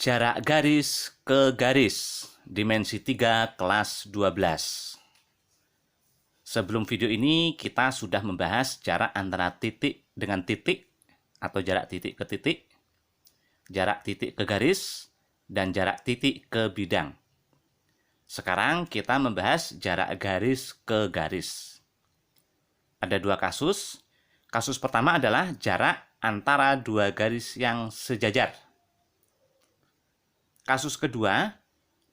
Jarak garis ke garis, dimensi 3 kelas 12. Sebelum video ini, kita sudah membahas jarak antara titik dengan titik, atau jarak titik ke titik, jarak titik ke garis, dan jarak titik ke bidang. Sekarang kita membahas jarak garis ke garis. Ada dua kasus. Kasus pertama adalah jarak antara dua garis yang sejajar. Kasus kedua,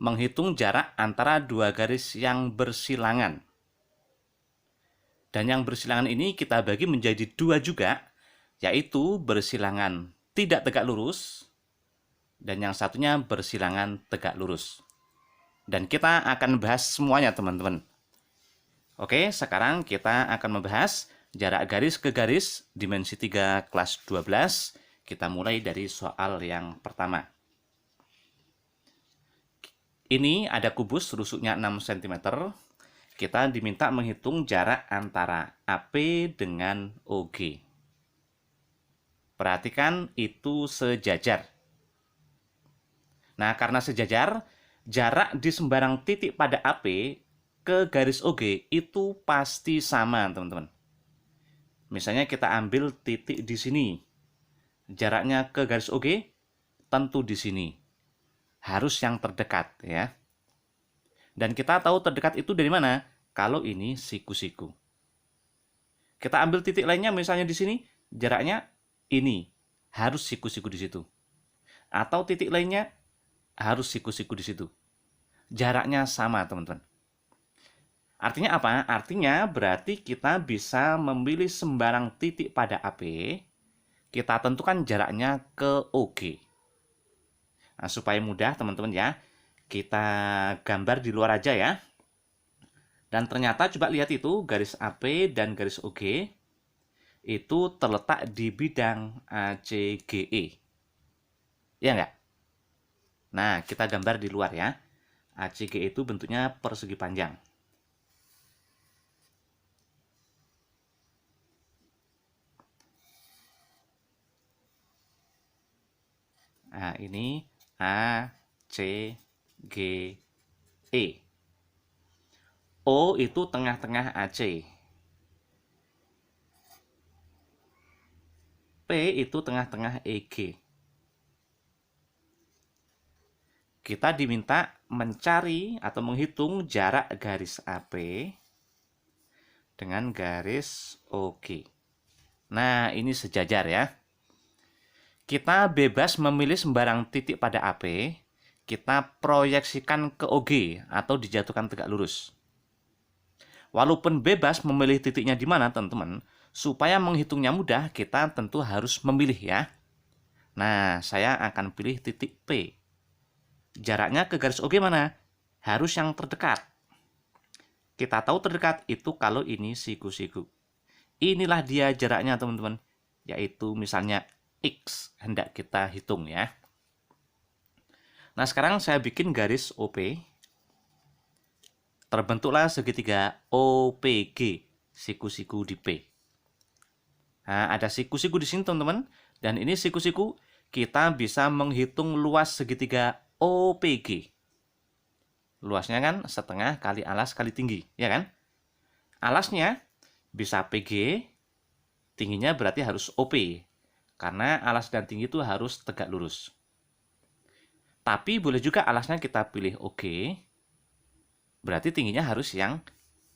menghitung jarak antara dua garis yang bersilangan. Dan yang bersilangan ini kita bagi menjadi dua juga, yaitu bersilangan tidak tegak lurus, dan yang satunya bersilangan tegak lurus. Dan kita akan bahas semuanya, teman-teman. Oke, sekarang kita akan membahas jarak garis ke garis, dimensi 3 kelas 12. Kita mulai dari soal yang pertama. Ini ada kubus rusuknya 6 cm. Kita diminta menghitung jarak antara AP dengan OG. Perhatikan itu sejajar. Nah, karena sejajar, jarak di sembarang titik pada AP ke garis OG itu pasti sama, teman-teman. Misalnya kita ambil titik di sini. Jaraknya ke garis OG tentu di sini. Harus yang terdekat, ya. Dan kita tahu terdekat itu dari mana? Kalau ini siku-siku. Kita ambil titik lainnya, misalnya di sini, jaraknya ini. Harus siku-siku di situ. Atau titik lainnya, harus siku-siku di situ. Jaraknya sama, teman-teman. Artinya apa? Artinya berarti kita bisa memilih sembarang titik pada AP. Kita tentukan jaraknya ke OG. Nah, supaya mudah teman-teman ya, kita gambar di luar aja ya. Dan ternyata coba lihat itu, garis AP dan garis OG itu terletak di bidang ACGE. Ya enggak? Nah, kita gambar di luar ya. ACGE itu bentuknya persegi panjang. Nah, ini A, C, G, E. O itu tengah-tengah AC. P itu tengah-tengah EG. Kita diminta mencari atau menghitung jarak garis AP dengan garis OG. Nah, ini sejajar ya. Kita bebas memilih sembarang titik pada AP, kita proyeksikan ke OG atau dijatuhkan tegak lurus. Walaupun bebas memilih titiknya di mana, teman-teman, supaya menghitungnya mudah, kita tentu harus memilih ya. Nah, saya akan pilih titik P. Jaraknya ke garis OG mana? Harus yang terdekat. Kita tahu terdekat itu kalau ini siku-siku. Inilah dia jaraknya, teman-teman. Yaitu misalnya X hendak kita hitung ya. Nah, sekarang saya bikin garis OP. Terbentuklah segitiga OPG, siku-siku di P. Nah, ada siku-siku di sini, teman-teman. Dan ini siku-siku, kita bisa menghitung luas segitiga OPG. Luasnya kan setengah kali alas kali tinggi, ya kan? Alasnya bisa PG, tingginya berarti harus OP. Karena alas dan tinggi itu harus tegak lurus. Tapi boleh juga alasnya kita pilih OG. Berarti tingginya harus yang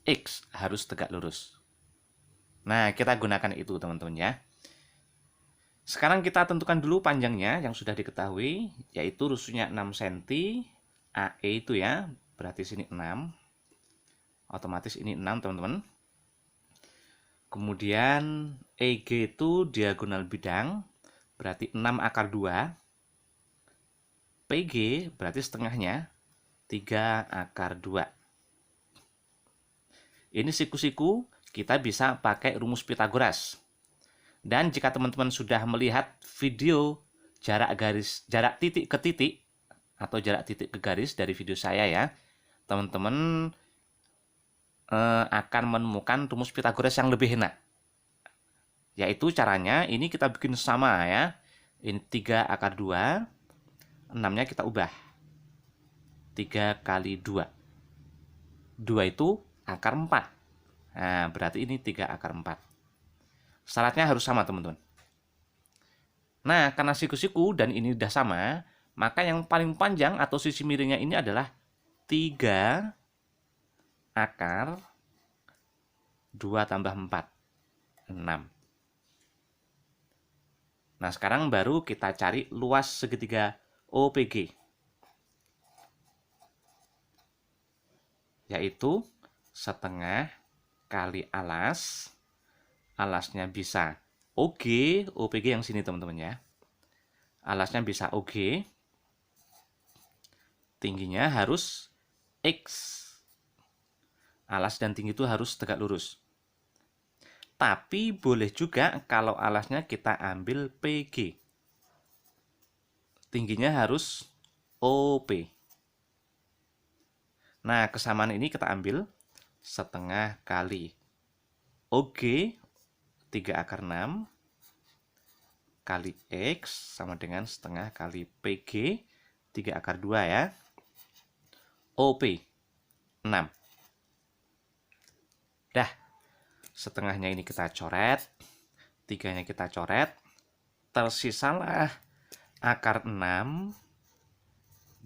X, harus tegak lurus. Nah, kita gunakan itu teman-teman ya. Sekarang kita tentukan dulu panjangnya yang sudah diketahui, yaitu rusuknya 6 cm. AE itu ya, berarti sini 6. Otomatis ini 6 teman-teman. Kemudian EG itu diagonal bidang, berarti 6 akar 2. PG berarti setengahnya, 3 akar 2. Ini siku-siku, kita bisa pakai rumus Pitagoras. Dan jika teman-teman sudah melihat video jarak titik ke titik, atau jarak titik ke garis dari video saya ya, teman-teman akan menemukan rumus Pitagoras yang lebih enak. Yaitu caranya, ini kita bikin sama ya. Ini 3 akar 2. 6-nya kita ubah. 3 kali 2. 2 itu akar 4. Nah, berarti ini 3 akar 4. Syaratnya harus sama, teman-teman. Nah, karena siku-siku dan ini udah sama, maka yang paling panjang atau sisi miringnya ini adalah 3 akar 2 tambah 4. 6. Nah, sekarang baru kita cari luas segitiga OPG. Yaitu setengah kali alas. Alasnya bisa OG, OPG yang sini teman-teman ya. Alasnya bisa OG. Tingginya harus X. Alas dan tinggi itu harus tegak lurus. Tapi boleh juga kalau alasnya kita ambil PG. Tingginya harus OP. Nah, kesamaan ini kita ambil setengah kali OG 3 akar 6 kali X sama dengan setengah kali PG 3 akar 2 ya. OP 6. Dah, setengahnya ini kita coret, 3-nya kita coret, tersisalah akar 6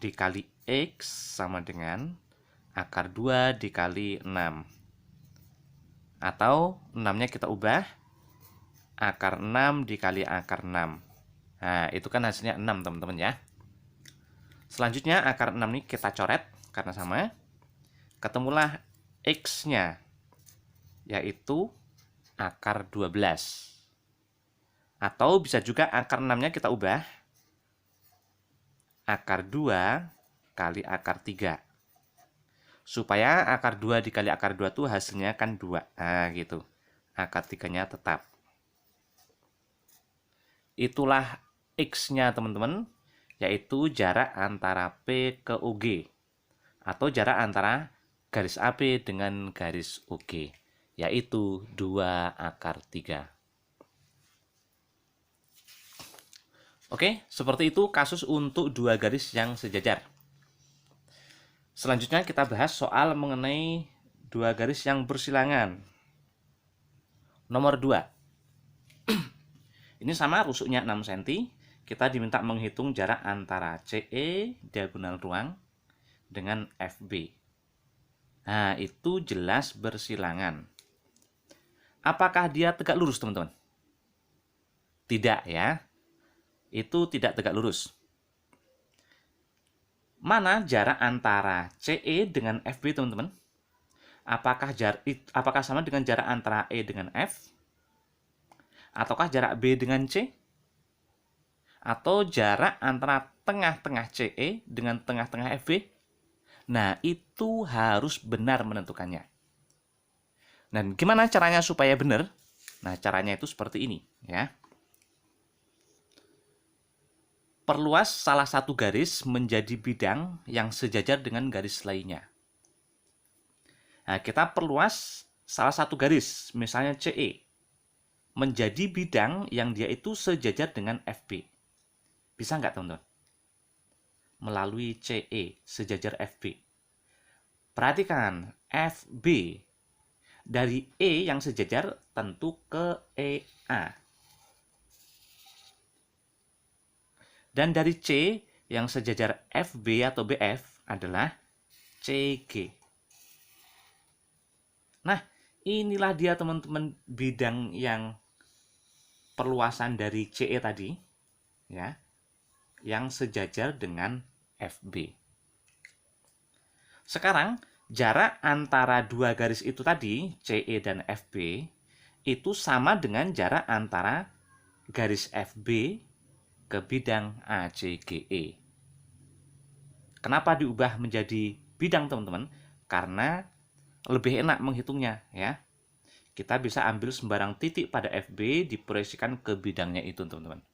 dikali X sama dengan akar 2 dikali 6. Atau 6-nya kita ubah, akar 6 dikali akar 6. Nah, itu kan hasilnya 6, teman-teman ya. Selanjutnya, akar 6 ini kita coret, karena sama. Ketemulah X-nya, yaitu akar 12. Atau bisa juga akar 6-nya kita ubah, akar 2 kali akar 3. Supaya akar 2 dikali akar 2 itu hasilnya kan 2. Nah, gitu. Akar 3-nya tetap. Itulah X-nya, teman-teman. Yaitu jarak antara P ke OG. Atau jarak antara garis AP dengan garis OG. Yaitu 2 akar 3. Oke, seperti itu kasus untuk dua garis yang sejajar. Selanjutnya kita bahas soal mengenai dua garis yang bersilangan. Nomor 2. Ini sama rusuknya 6 cm. Kita diminta menghitung jarak antara CE diagonal ruang dengan FB. Nah, itu jelas bersilangan. Apakah dia tegak lurus, teman-teman? Tidak ya. Itu tidak tegak lurus. Mana jarak antara CE dengan FB, teman-teman? Apakah sama dengan jarak antara E dengan F? Ataukah jarak B dengan C? Atau jarak antara tengah-tengah CE dengan tengah-tengah FB? Nah, itu harus benar menentukannya. Dan gimana caranya supaya benar? Nah, caranya itu seperti ini ya. Perluas salah satu garis menjadi bidang yang sejajar dengan garis lainnya. Nah, kita perluas salah satu garis, misalnya CE, menjadi bidang yang dia itu sejajar dengan FB. Bisa nggak, teman-teman? Melalui CE, sejajar FB. Perhatikan, FB dari E yang sejajar tentu ke EA. Dan dari C yang sejajar FB atau BF adalah CG. Nah, inilah dia teman-teman bidang yang perluasan dari CE tadi, ya, yang sejajar dengan FB. Sekarang, jarak antara dua garis itu tadi, CE dan FB, itu sama dengan jarak antara garis FB ke bidang ACGE. Kenapa diubah menjadi bidang, teman-teman? Karena lebih enak menghitungnya ya. Kita bisa ambil sembarang titik pada FB diproyeksikan ke bidangnya itu, teman-teman.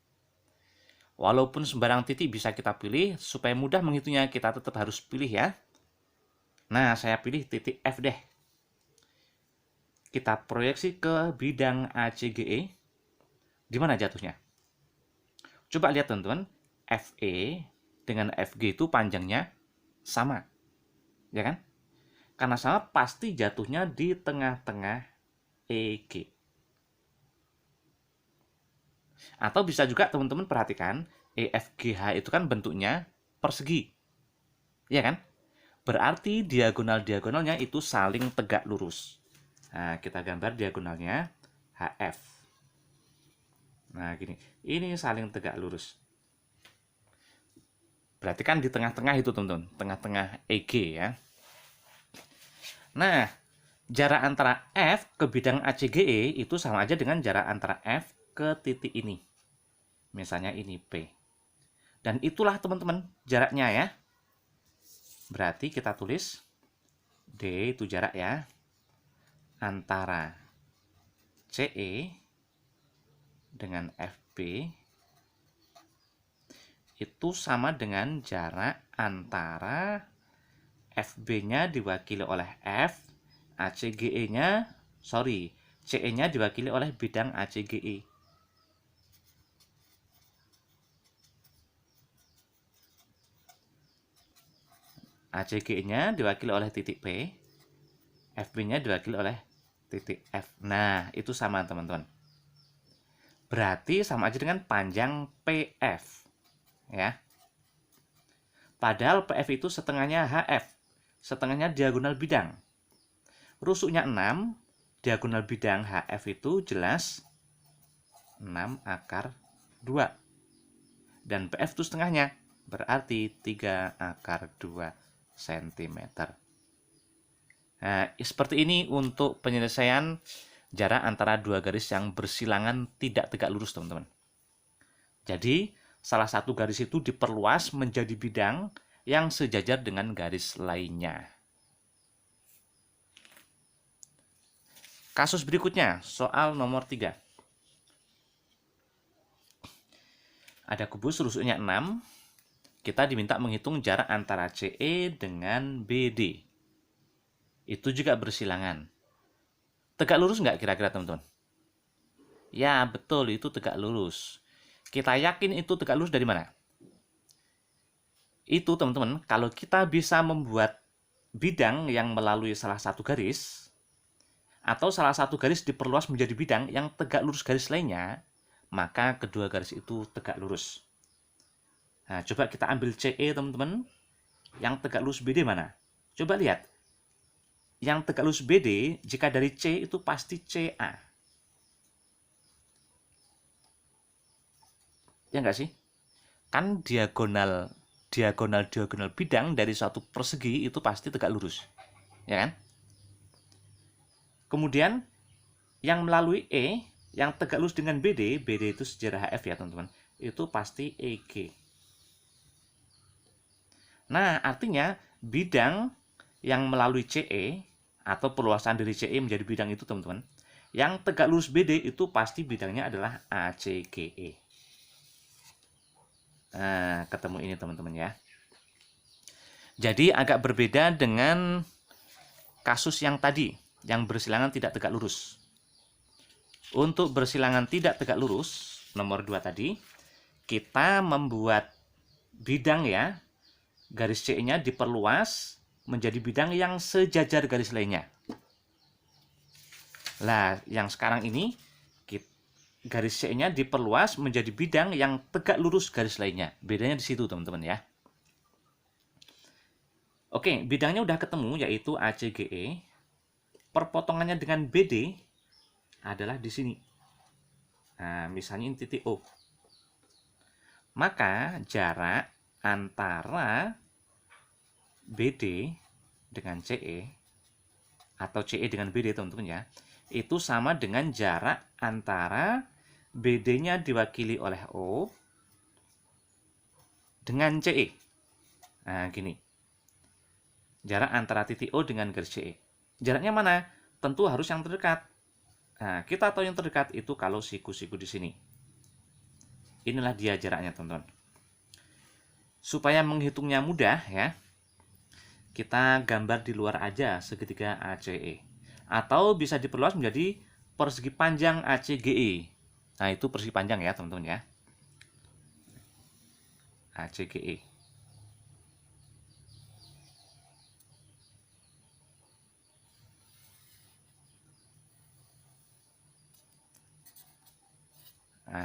Walaupun sembarang titik bisa kita pilih, supaya mudah menghitungnya kita tetap harus pilih ya. Nah, saya pilih titik F deh. Kita proyeksi ke bidang ACGE. Di mana jatuhnya? Coba lihat, teman-teman. FE dengan FG itu panjangnya sama, ya kan? Karena sama pasti jatuhnya di tengah-tengah EG. Atau bisa juga teman-teman perhatikan, EFGH itu kan bentuknya persegi, ya kan? Berarti diagonal-diagonalnya itu saling tegak lurus. Nah, kita gambar diagonalnya HF. Nah, gini. Ini saling tegak lurus. Berarti kan di tengah-tengah itu, teman-teman. Tengah-tengah EG, ya. Nah, jarak antara F ke bidang ACGE itu sama aja dengan jarak antara F ke titik ini. Misalnya ini P. Dan itulah, teman-teman, jaraknya, ya. Berarti kita tulis D itu jarak, ya, antara CE dengan FB itu sama dengan jarak antara FB-nya diwakili oleh F, ACGE-nya, CE-nya diwakili oleh bidang ACGE. ACGE-nya diwakili oleh titik P, FB-nya diwakili oleh titik F. Nah, itu sama, teman-teman. Berarti sama aja dengan panjang PF, ya. Padahal PF itu setengahnya HF, setengahnya diagonal bidang. Rusuknya 6, diagonal bidang HF itu jelas 6/2. Dan PF itu setengahnya, berarti 3/2 cm. Nah, seperti ini untuk penyelesaian jarak antara dua garis yang bersilangan tidak tegak lurus, teman-teman. Jadi, salah satu garis itu diperluas menjadi bidang yang sejajar dengan garis lainnya. Kasus berikutnya, soal nomor 3. Ada kubus rusuknya 6. Kita diminta menghitung jarak antara CE dengan BD. Itu juga bersilangan. Tegak lurus nggak kira-kira, teman-teman? Ya, betul, itu tegak lurus. Kita yakin itu tegak lurus dari mana? Itu, teman-teman, kalau kita bisa membuat bidang yang melalui salah satu garis, atau salah satu garis diperluas menjadi bidang yang tegak lurus garis lainnya, maka kedua garis itu tegak lurus. Nah, coba kita ambil CE, teman-teman. Yang tegak lurus BD mana? Coba lihat. Yang tegak lurus BD, jika dari C itu pasti CA. Ya nggak sih? Kan diagonal bidang dari suatu persegi itu pasti tegak lurus. Ya kan? Kemudian, yang melalui E, yang tegak lurus dengan BD itu sejarah HF, ya, teman-teman. Itu pasti EG. Nah, artinya bidang yang melalui CE atau perluasan dari CE menjadi bidang itu, teman-teman, yang tegak lurus BD itu pasti bidangnya adalah ACGE. Nah, ketemu ini, teman-teman, ya. Jadi agak berbeda dengan kasus yang tadi, yang bersilangan tidak tegak lurus. Untuk bersilangan tidak tegak lurus, nomor 2 tadi, kita membuat bidang, ya, garis CE-nya diperluas menjadi bidang yang sejajar garis lainnya. Nah, yang sekarang ini, garis CE-nya diperluas menjadi bidang yang tegak lurus garis lainnya. Bedanya di situ, teman-teman, ya. Oke, bidangnya udah ketemu, yaitu ACGE. Perpotongannya dengan BD adalah di sini. Nah, misalnya ini titik O. Maka jarak antara BD dengan CE atau CE dengan BD, teman-teman, ya, itu sama dengan jarak antara BD-nya diwakili oleh O dengan CE. Nah, gini. Jarak antara titik O dengan garis CE. Jaraknya mana? Tentu harus yang terdekat. Nah, kita tahu yang terdekat itu kalau siku-siku di sini. Inilah dia jaraknya, teman-teman. Supaya menghitungnya mudah, ya, kita gambar di luar aja segitiga ACE. Atau bisa diperluas menjadi persegi panjang ACGE. Nah, itu persegi panjang, ya, teman-teman, ya. ACGE.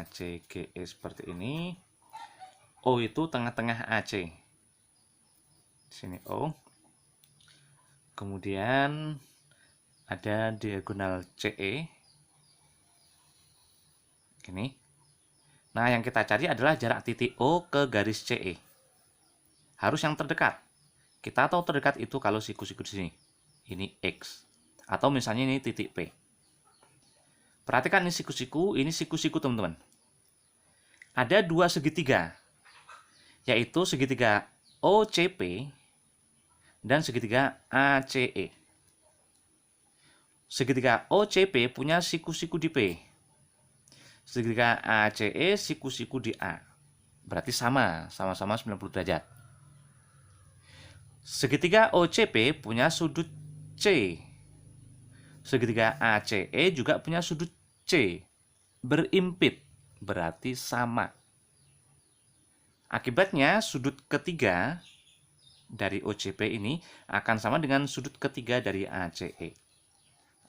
ACGE seperti ini. O itu tengah-tengah AC. Di sini O. Kemudian ada diagonal CE. Ini. Nah, yang kita cari adalah jarak titik O ke garis CE. Harus yang terdekat. Kita tahu terdekat itu kalau siku-siku di sini. Ini X. Atau misalnya ini titik P. Perhatikan ini siku-siku, teman-teman. Ada dua segitiga, yaitu segitiga OCP dan segitiga ACE. Segitiga OCP punya siku-siku di P. Segitiga ACE siku-siku di A. Berarti sama-sama 90 derajat. Segitiga OCP punya sudut C. Segitiga ACE juga punya sudut C. Berimpit, berarti sama. Akibatnya sudut ketiga dari OCP ini akan sama dengan sudut ketiga dari ACE.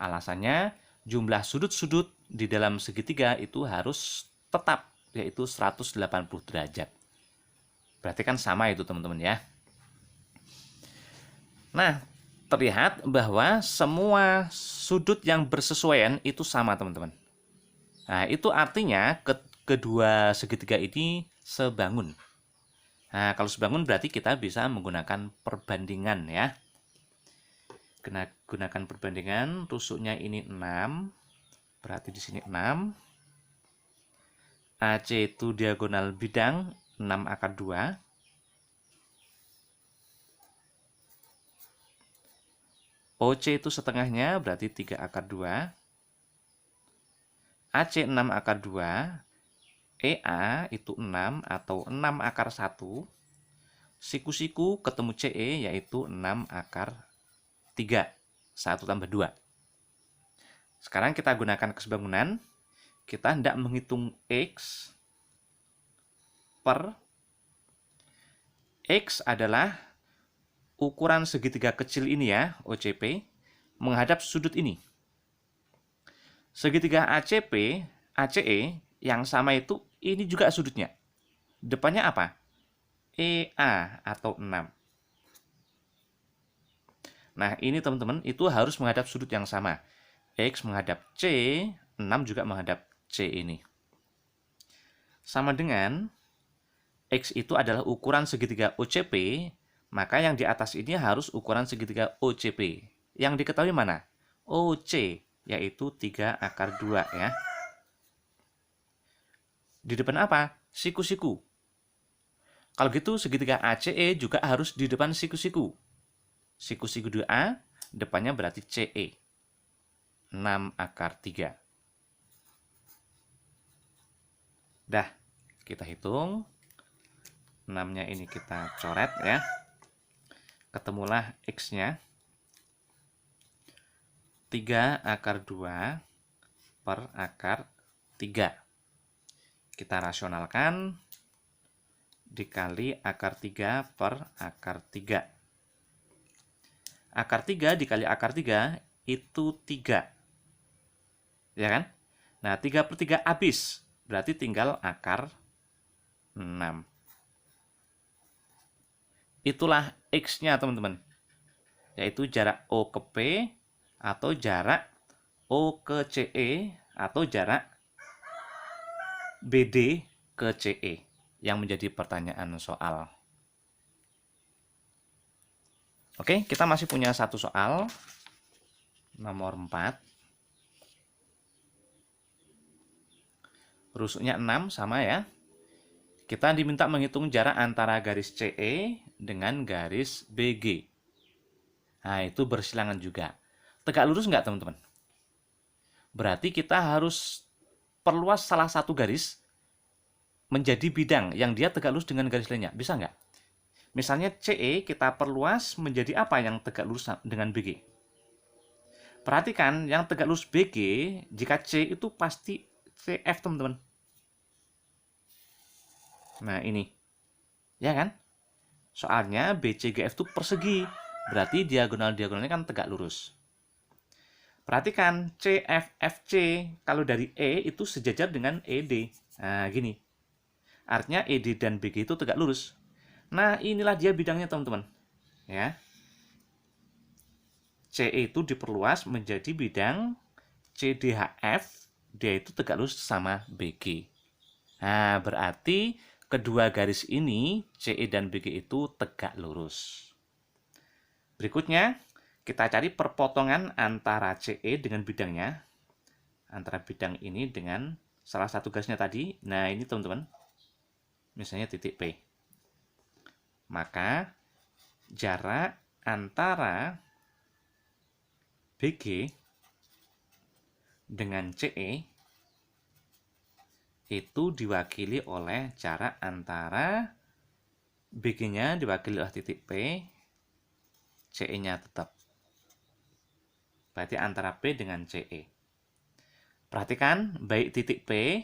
Alasannya, jumlah sudut-sudut di dalam segitiga itu harus tetap, yaitu 180 derajat. Berarti kan sama itu, teman-teman ya. Nah, terlihat bahwa semua sudut yang bersesuaian itu sama, teman-teman. Nah, itu artinya kedua segitiga ini sebangun. Nah, kalau sebangun berarti kita bisa menggunakan perbandingan ya. Gunakan perbandingan, tusuknya ini 6. Berarti di sini 6. AC itu diagonal bidang 6 akar 2. OC itu setengahnya berarti 3 akar 2. AC 6 akar 2. EA itu 6 atau 6 akar 1. Siku-siku ketemu CE yaitu 6 akar 3. 1 tambah 2. Sekarang kita gunakan kesebangunan. Kita hendak menghitung X per X adalah ukuran segitiga kecil ini ya, OCP, menghadap sudut ini. Segitiga ACP, ACE, yang sama itu, ini juga sudutnya. Depannya apa? EA atau 6. Nah, ini teman-teman, itu harus menghadap sudut yang sama. X menghadap C, 6 juga menghadap C ini. Sama dengan, X itu adalah ukuran segitiga OCP, maka yang di atas ini harus ukuran segitiga OCP. Yang diketahui mana? OC, yaitu 3 akar 2 ya. Di depan apa? Siku-siku. Kalau gitu segitiga ACE juga harus di depan siku-siku. Siku-siku 2A, depannya berarti CE. 6 akar 3. Dah, kita hitung. 6-nya ini kita coret ya. Ketemulah X-nya 3 akar 2 per akar 3. Kita rasionalkan dikali akar 3 per akar 3. Akar 3 dikali akar 3 itu 3. Ya kan? Nah, 3 per 3 habis. Berarti tinggal akar 6. Itulah X-nya, teman-teman. Yaitu jarak O ke P, atau jarak O ke CE, atau jarak BD ke CE, yang menjadi pertanyaan soal. Oke, kita masih punya satu soal, nomor 4. Rusuknya 6, sama ya. Kita diminta menghitung jarak antara garis CE dengan garis BG. Nah, itu bersilangan juga. Tegak lurus nggak, teman-teman? Berarti kita harus perluas salah satu garis menjadi bidang yang dia tegak lurus dengan garis lainnya. Bisa nggak? Misalnya CE kita perluas menjadi apa yang tegak lurus dengan BG? Perhatikan, yang tegak lurus BG, jika C itu pasti CF, teman-teman. Nah, ini. Ya kan? Soalnya BCGF itu persegi. Berarti diagonal-diagonalnya kan tegak lurus. Perhatikan, CFFC kalau dari E itu sejajar dengan ED. Nah, gini. Artinya ED dan BG itu tegak lurus. Nah, inilah dia bidangnya, teman-teman. Ya. CE itu diperluas menjadi bidang CDHF, dia itu tegak lurus sama BG. Nah, berarti kedua garis ini, CE dan BG itu tegak lurus. Berikutnya, kita cari perpotongan antara CE dengan bidangnya. Antara bidang ini dengan salah satu garisnya tadi. Nah, ini teman-teman. Misalnya titik P. Maka, jarak antara BG dengan CE itu diwakili oleh jarak antara BG-nya diwakili oleh titik P, CE-nya tetap. Berarti antara P dengan CE. Perhatikan, baik titik P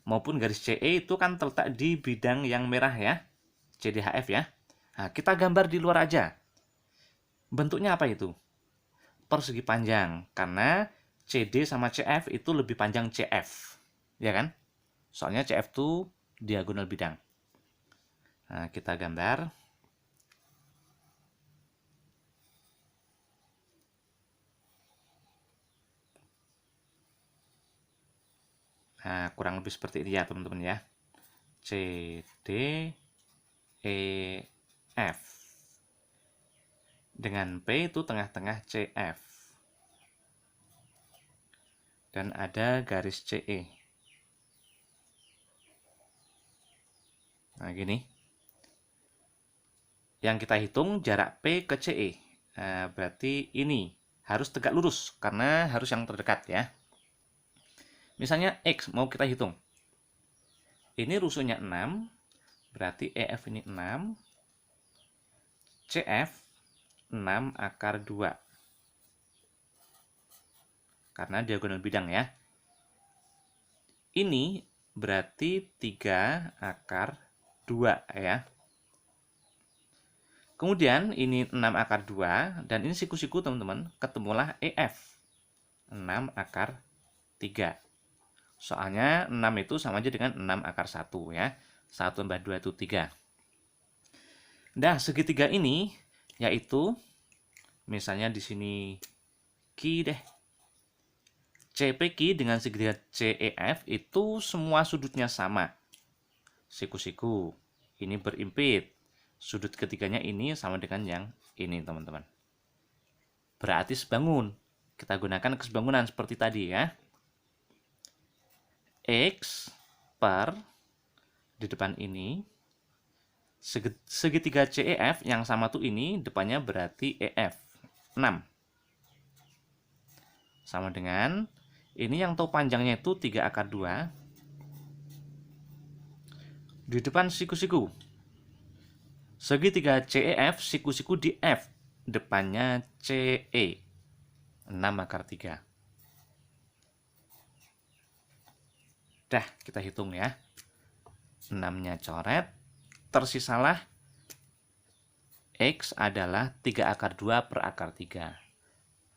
maupun garis CE itu kan terletak di bidang yang merah ya, CDHF ya. Nah, kita gambar di luar aja. Bentuknya apa itu? Persegi panjang, karena CD sama CF itu lebih panjang CF, ya kan? Soalnya CF itu diagonal bidang. Nah, kita gambar. Nah, kurang lebih seperti ini ya, teman-teman ya. CD, E, F. Dengan P itu tengah-tengah CF. Dan ada garis CE. Nah, gini. Yang kita hitung jarak P ke CE. Nah, berarti ini harus tegak lurus, karena harus yang terdekat ya. Misalnya X mau kita hitung. Ini rusuhnya 6, berarti EF ini 6. CF 6 akar 2. Karena diagonal bidang ya. Ini berarti 3 akar 2 ya. Kemudian ini 6 akar 2 dan ini siku-siku teman-teman, ketemulah EF 6 akar 3. Soalnya 6 itu sama aja dengan 6 akar 1 ya. 1 tambah 2 itu 3. Nah, segitiga ini yaitu misalnya di sini Q deh. CPQ dengan segitiga CEF itu semua sudutnya sama. Siku-siku. Ini berimpit. Sudut ketiganya ini sama dengan yang ini, teman-teman. Berarti sebangun. Kita gunakan kesebangunan seperti tadi ya. X per di depan ini. Segitiga CEF yang sama tuh ini, depannya berarti EF. 6. Sama dengan ini yang tahu panjangnya itu 3 akar 2. Di depan siku-siku. Segitiga CEF, siku-siku di F. Depannya CE. 6 akar 3. Dah, kita hitung ya. 6-nya coret. Tersisalah X adalah 3 akar 2 per akar 3.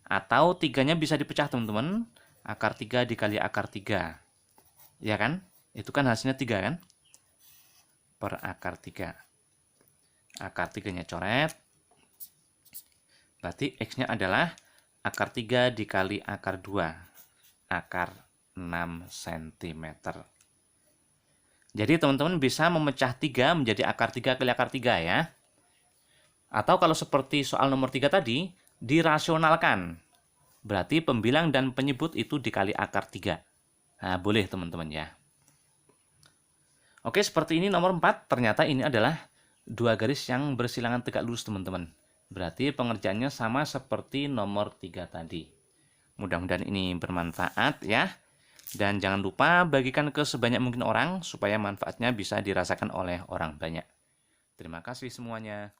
Atau 3-nya bisa dipecah, teman-teman. Akar 3 dikali akar 3. Ya kan? Itu kan hasilnya 3 kan? Per akar 3. Akar 3-nya coret. Berarti X-nya adalah akar 3 dikali akar 2. Akar 6 cm. Jadi teman-teman bisa memecah 3 menjadi akar 3 kali akar 3 ya. Atau kalau seperti soal nomor 3 tadi, dirasionalkan. Berarti pembilang dan penyebut itu dikali akar 3. Nah, boleh teman-teman ya. Oke, seperti ini nomor 4. Ternyata ini adalah dua garis yang bersilangan tegak lurus, teman-teman. Berarti pengerjaannya sama seperti nomor 3 tadi. Mudah-mudahan ini bermanfaat ya. Dan jangan lupa bagikan ke sebanyak mungkin orang supaya manfaatnya bisa dirasakan oleh orang banyak. Terima kasih semuanya.